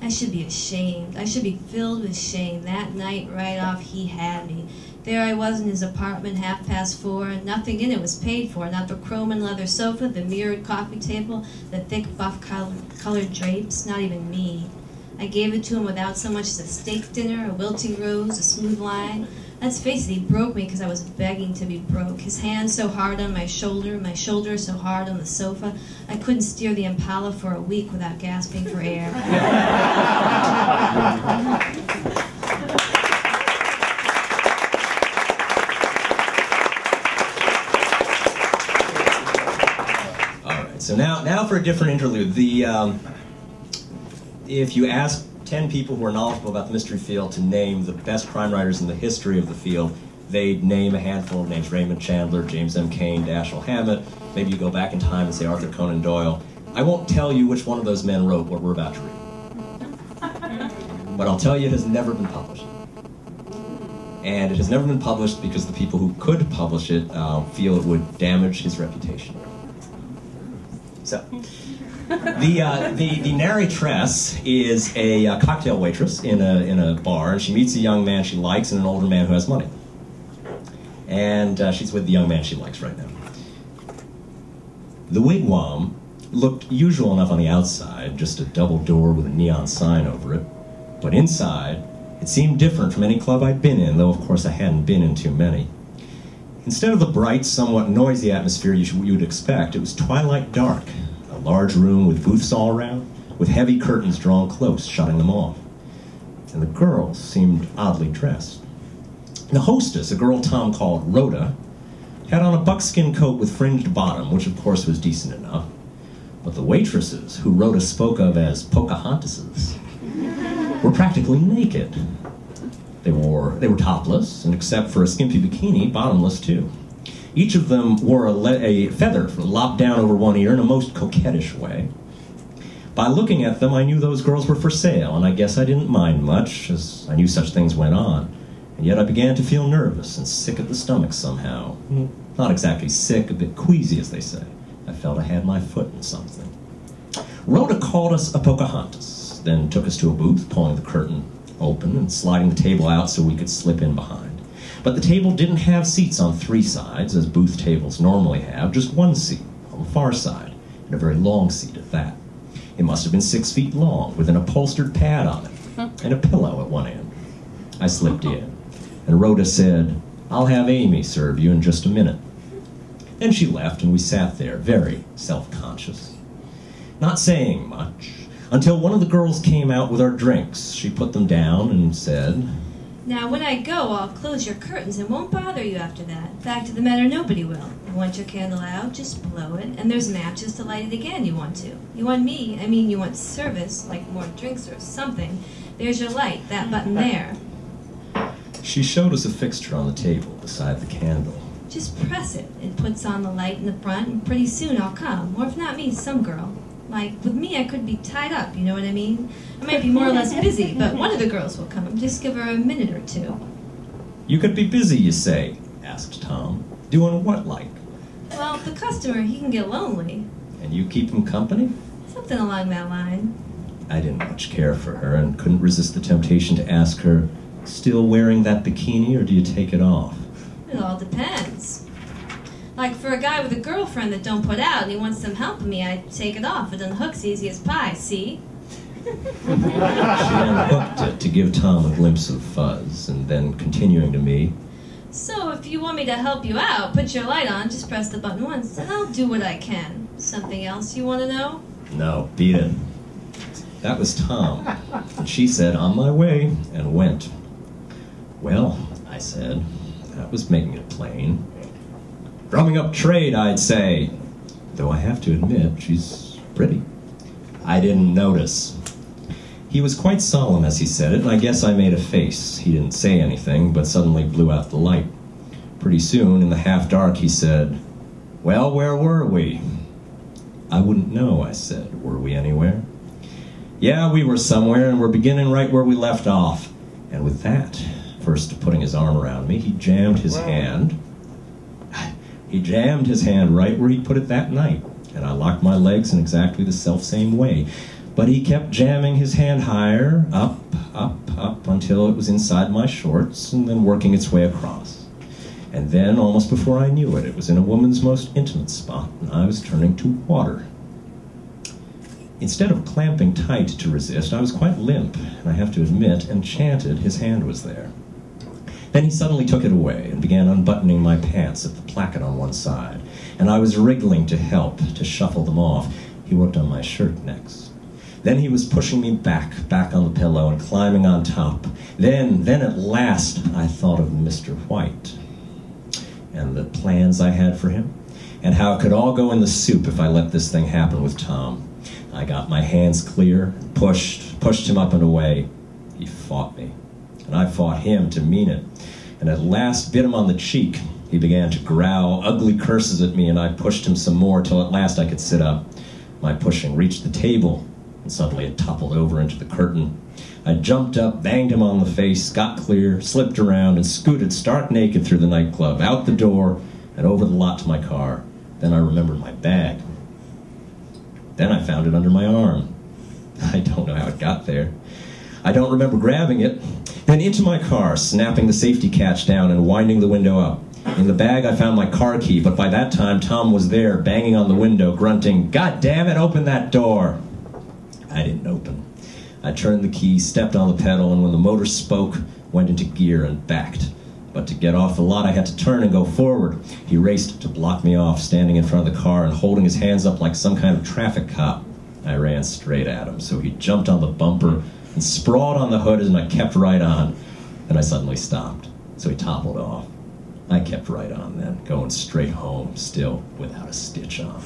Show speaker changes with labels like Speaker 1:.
Speaker 1: I should be ashamed. I should be filled with shame. That night, right off, he had me. There I was in his apartment, 4:30, and nothing in it was paid for. Not the chrome and leather sofa, the mirrored coffee table, the thick buff-colored drapes, not even me. I gave it to him without so much as a steak dinner, a wilting rose, a smooth line. Let's face it, he broke me because I was begging to be broke. His hand so hard on my shoulder so hard on the sofa, I couldn't steer the Impala for a week without gasping for air.
Speaker 2: So now for a different interlude. If you ask 10 people who are knowledgeable about the mystery field to name the best crime writers in the history of the field, they'd name a handful of names: Raymond Chandler, James M. Cain, Dashiell Hammett. Maybe you go back in time and say Arthur Conan Doyle. I won't tell you which one of those men wrote what we're about to read. But I'll tell you it has never been published. And it has never been published because the people who could publish it feel it would damage his reputation. So, the narratress is a cocktail waitress in a bar, and she meets a young man she likes and an older man who has money. And she's with the young man she likes right now. The wigwam looked usual enough on the outside, just a double door with a neon sign over it. But inside, it seemed different from any club I'd been in, though of course I hadn't been in too many. Instead of the bright, somewhat noisy atmosphere you'd expect, it was twilight dark, a large room with booths all around, with heavy curtains drawn close, shutting them off. And the girls seemed oddly dressed. The hostess, a girl Tom called Rhoda, had on a buckskin coat with fringed bottom, which of course was decent enough. But the waitresses, who Rhoda spoke of as Pocahontases, were practically naked. They were topless, and except for a skimpy bikini, bottomless too. Each of them wore a feather lopped down over one ear in a most coquettish way. By looking at them, I knew those girls were for sale, and I guess I didn't mind much, as I knew such things went on. And yet I began to feel nervous and sick at the stomach somehow. Not exactly sick, a bit queasy, as they say. I felt I had my foot in something. Rhoda called us a Pocahontas, then took us to a booth, pulling the curtain open and sliding the table out so we could slip in behind. But the table didn't have seats on three sides, as booth tables normally have, just one seat on the far side, and a very long seat at that. It must have been 6 feet long, with an upholstered pad on it, and a pillow at one end. I slipped in, and Rhoda said, "I'll have Amy serve you in just a minute." Then she left, and we sat there, very self-conscious, not saying much, until one of the girls came out with our drinks. She put them down and said,
Speaker 1: "Now, when I go, I'll close your curtains and won't bother you after that. Fact of the matter, nobody will. You want your candle out, just blow it, and there's matches to light it again you want to. You want me, I mean you want service, like more drinks or something. There's your light, that button there."
Speaker 2: She showed us a fixture on the table beside the candle.
Speaker 1: "Just press it. It puts on the light in the front, and pretty soon I'll come. Or if not me, some girl. Like, with me, I could be tied up, you know what I mean? I might be more or less busy, but one of the girls will come. Just give her a minute or two."
Speaker 2: "You could be busy, you say?" asked Tom. "Doing what, like?"
Speaker 1: "Well, the customer, he can get lonely."
Speaker 2: "And you keep him company?"
Speaker 1: "Something along that line."
Speaker 2: I didn't much care for her and couldn't resist the temptation to ask her, "Still wearing that bikini, or do you take it off?"
Speaker 1: "It all depends. Like, for a guy with a girlfriend that don't put out and he wants some help with me, I take it off. It unhooks easy as pie, see?"
Speaker 2: She unhooked it to give Tom a glimpse of fuzz, and then continuing to me,
Speaker 1: "So if you want me to help you out, put your light on, just press the button once, and I'll do what I can. Something else you want to know?"
Speaker 2: "No, beat it." That was Tom, and she said, "On my way," and went. "Well," I said, that was making it plain. "Drumming up trade, I'd say. Though I have to admit, she's pretty." I didn't notice. He was quite solemn as he said it, and I guess I made a face. He didn't say anything, but suddenly blew out the light. Pretty soon, in the half-dark, he said, "Well, where were we?" "I wouldn't know," I said. "Were we anywhere?" "Yeah, we were somewhere, and we're beginning right where we left off." And with that, first putting his arm around me, he jammed his hand right where he put it that night, and I locked my legs in exactly the self-same way. But he kept jamming his hand higher, up, up, until it was inside my shorts, and then working its way across. And then, almost before I knew it, it was in a woman's most intimate spot, and I was turning to water. Instead of clamping tight to resist, I was quite limp, and I have to admit, enchanted his hand was there. Then he suddenly took it away and began unbuttoning my pants at the placket on one side, and I was wriggling to help, to shuffle them off. He worked on my shirt next. Then he was pushing me back on the pillow and climbing on top. Then at last, I thought of Mr. White and the plans I had for him, and how it could all go in the soup if I let this thing happen with Tom. I got my hands clear, pushed him up and away. He fought me, and I fought him to mean it, and at last bit him on the cheek. He began to growl ugly curses at me, and I pushed him some more till at last I could sit up. My pushing reached the table, and suddenly it toppled over into the curtain. I jumped up, banged him on the face, got clear, slipped around, and scooted stark naked through the nightclub, out the door, and over the lot to my car. Then I remembered my bag. Then I found it under my arm. I don't know how it got there. I don't remember grabbing it. Then into my car, snapping the safety catch down and winding the window up. In the bag I found my car key, but by that time Tom was there, banging on the window, grunting, "God damn it, open that door!" I didn't open. I turned the key, stepped on the pedal, and when the motor spoke, went into gear and backed. But to get off the lot, I had to turn and go forward. He raced to block me off, standing in front of the car and holding his hands up like some kind of traffic cop. I ran straight at him, so he jumped on the bumper and sprawled on the hood, and I kept right on. Then I suddenly stopped, so he toppled off. I kept right on then, going straight home, still without a stitch on.